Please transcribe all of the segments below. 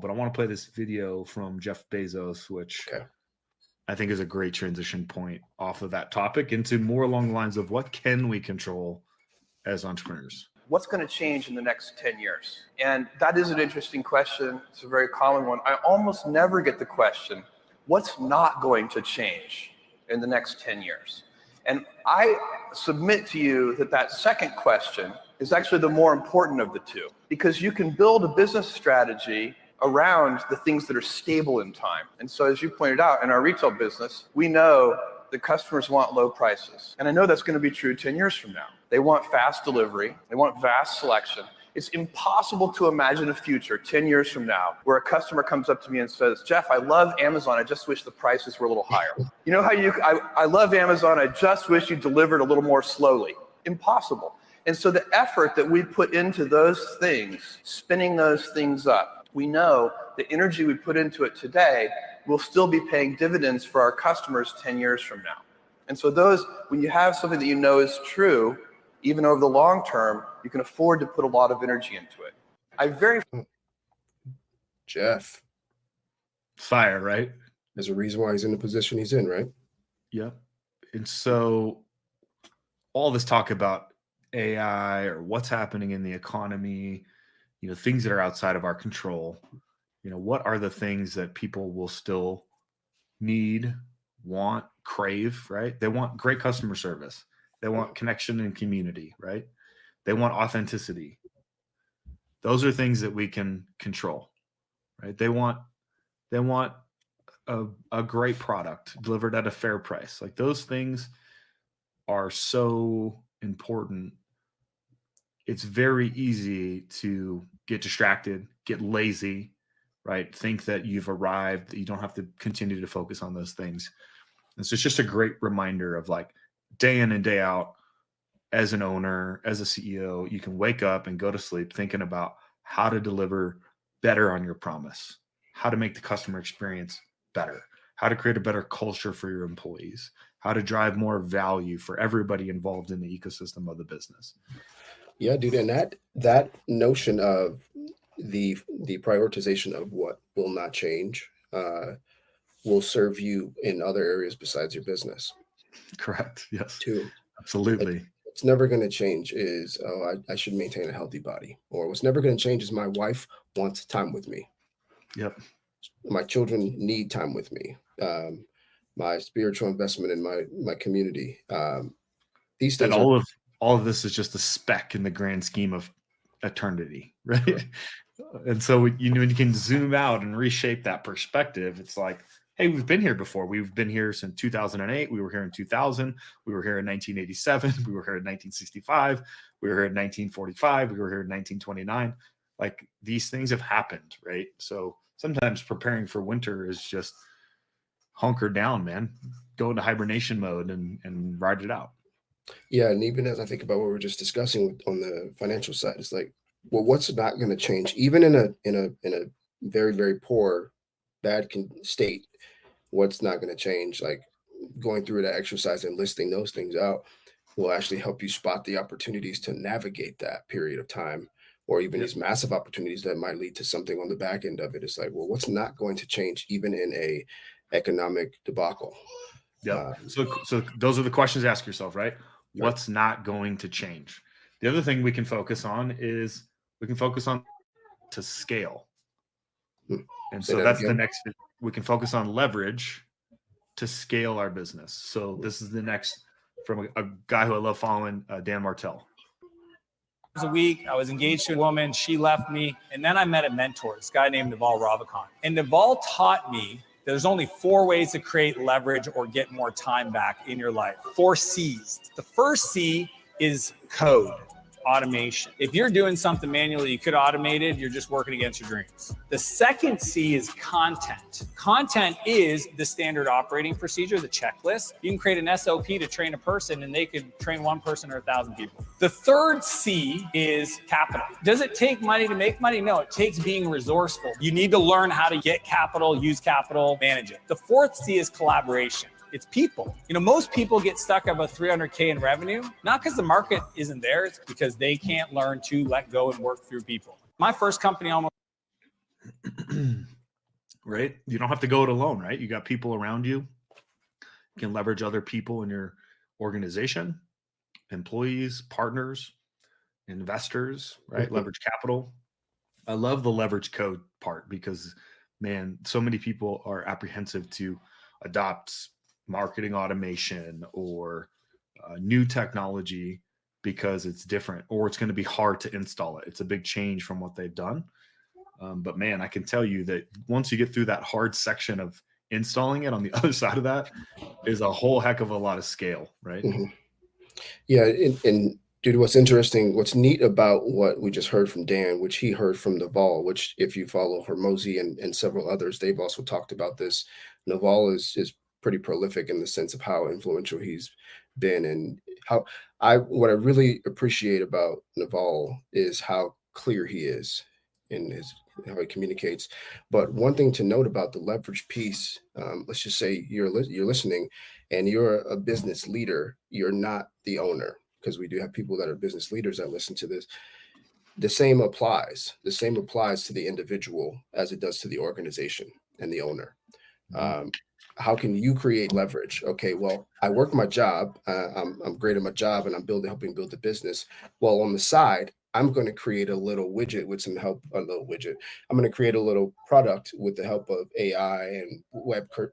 But I want to play this video from Jeff Bezos, which I think is a great transition point off of that topic into more along the lines of what can we control as entrepreneurs? What's going to change in the next 10 years? And that is an interesting question. It's a very common one. I almost never get the question, what's not going to change in the next 10 years? And I submit to you that that second question is actually the more important of the two, because you can build a business strategy around the things that are stable in time. And so as you pointed out, in our retail business, we know that customers want low prices. And I know that's going to be true 10 years from now. They want fast delivery. They want vast selection. It's impossible to imagine a future 10 years from now where a customer comes up to me and says, Jeff, I love Amazon. I just wish the prices were a little higher. You know how I love Amazon. I just wish you delivered a little more slowly. Impossible. And so the effort that we put into those things, spinning those things up, we know the energy we put into it today will still be paying dividends for our customers 10 years from now. And so those, when you have something that you know is true, even over the long term, you can afford to put a lot of energy into it. Jeff. Fire, right? There's a reason why he's in the position he's in, right? Yep. And so all this talk about AI or what's happening in the economy, things that are outside of our control, what are the things that people will still need, want, crave, right? They want great customer service. They want connection and community, right? They want authenticity. Those are things that we can control, right? They want a great product delivered at a fair price. Like those things are so important. It's very easy to get distracted, get lazy, right? Think that you've arrived, that you don't have to continue to focus on those things. And so it's just a great reminder of like day in and day out as an owner, as a CEO, you can wake up and go to sleep thinking about how to deliver better on your promise, how to make the customer experience better, how to create a better culture for your employees, how to drive more value for everybody involved in the ecosystem of the business. Yeah, dude. And that notion of the prioritization of what will not change will serve you in other areas besides your business. Correct. Yes. Too. Absolutely. What's never going to change is, I should maintain a healthy body. Or what's never going to change is my wife wants time with me. Yep. My children need time with me. My spiritual investment in my community. These things. And all of this is just a speck in the grand scheme of eternity, right? Right. And so when you can zoom out and reshape that perspective, it's like, hey, we've been here before. We've been here since 2008. We were here in 2000. We were here in 1987. We were here in 1965. We were here in 1945. We were here in 1929. Like these things have happened, right? So sometimes preparing for winter is just hunker down, man. Go into hibernation mode and ride it out. Yeah, and even as I think about what we were just discussing on the financial side, it's like, well, what's not going to change, even in a very, very poor, bad state? What's not going to change? Like going through that exercise and listing those things out will actually help you spot the opportunities to navigate that period of time, or even these massive opportunities that might lead to something on the back end of it. It's like, well, what's not going to change, even in a economic debacle? Yeah. So those are the questions to ask yourself, right? What's not going to change? The other thing we can focus on is to scale. And so that's the next, we can focus on leverage to scale our business. So this is the next from a guy who I love following, Dan Martell. A week, I was engaged to a woman, she left me, and then I met a mentor, this guy named Naval Ravikant. And Naval taught me there's only 4 ways to create leverage or get more time back in your life. 4 C's. The first C is code, automation. If you're doing something manually, you could automate it, you're just working against your dreams. The second C is content. Content is the standard operating procedure, the checklist. You can create an SOP to train a person and they could train 1 person or 1,000 people. The third C is capital. Does it take money to make money? No, it takes being resourceful. You need to learn how to get capital, use capital, manage it. The fourth C is collaboration. It's people. Most people get stuck at about 300K in revenue, not because the market isn't there, it's because they can't learn to let go and work through people. My first company almost. Right? You don't have to go it alone, right? You got people around you. You can leverage other people in your organization, employees, partners, investors, right? Leverage capital. I love the leverage code part because, man, so many people are apprehensive to adopt marketing automation or new technology because it's different or it's going to be hard to install it. It's a big change from what they've done. But man, I can tell you that once you get through that hard section of installing it, on the other side of that is a whole heck of a lot of scale, right? Yeah, and dude, what's interesting, what's neat about what we just heard from Dan, which he heard from Naval, which if you follow Hormozy and several others, they've also talked about this. Naval is pretty prolific in the sense of how influential he's been and how what I really appreciate about Naval is how clear he is in his how he communicates. But one thing to note about the leverage piece, let's just say you're listening and you're a business leader, you're not the owner, because we do have people that are business leaders that listen to this. The same applies. The same applies to the individual as it does to the organization and the owner. How can you create leverage? Okay, well, I work my job. I'm great at my job, and I'm helping build the business. Well, on the side, I'm going to create a little widget with some help. A little widget. I'm going to create a little product with the help of AI and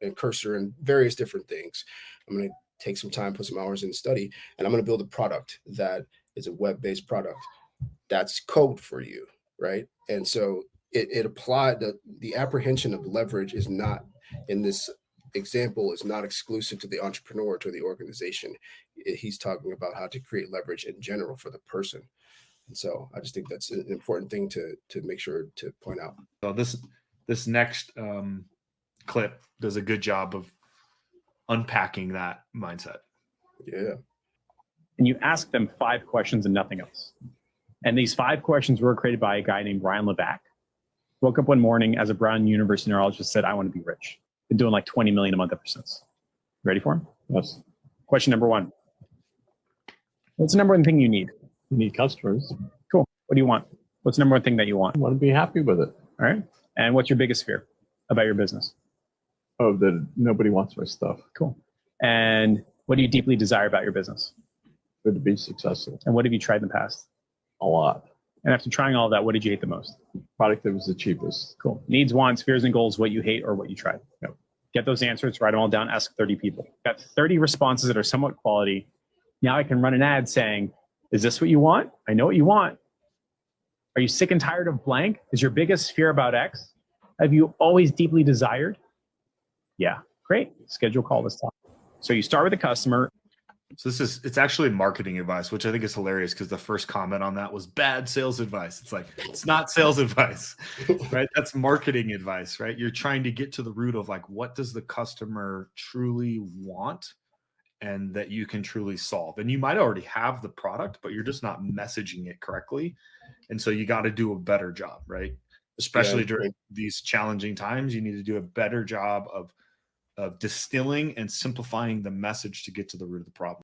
and cursor and various different things. I'm going to take some time, put some hours in study, and I'm going to build a product that is a web-based product. That's code for you, right? And so it applied the apprehension of leverage is not in this example is not exclusive to the entrepreneur, to the organization. He's talking about how to create leverage in general for the person. And so I just think that's an important thing to make sure to point out. So this next clip does a good job of unpacking that mindset. Yeah. And you ask them 5 questions and nothing else. And these 5 questions were created by a guy named Brian Levac. Woke up one morning as a Brown University neurologist, said, I want to be rich. Been doing like 20 million a month ever since. Ready for him? Yes. Question number 1. What's the number one thing you need? You need customers. Cool. What do you want? What's the number one thing that you want? I want to be happy with it. All right. And what's your biggest fear about your business? Oh, that nobody wants my stuff. Cool. And what do you deeply desire about your business? Good to be successful. And what have you tried in the past? A lot. And after trying all of that, what did you hate the most? Product that was the cheapest. Cool. Needs, wants, fears, and goals, what you hate or what you tried. Yep. Get those answers, write them all down, ask 30 people. Got 30 responses that are somewhat quality. Now I can run an ad saying, is this what you want? I know what you want. Are you sick and tired of blank? Is your biggest fear about X? Have you always deeply desired? Yeah, great. Schedule a call this time. So you start with a customer. So it's actually marketing advice, which I think is hilarious because the first comment on that was bad sales advice. It's like, it's not sales advice, right? That's marketing advice, right? You're trying to get to the root of like, what does the customer truly want and that you can truly solve? And you might already have the product, but you're just not messaging it correctly. And so you got to do a better job, right? Especially during these challenging times, you need to do a better job of distilling and simplifying the message to get to the root of the problem.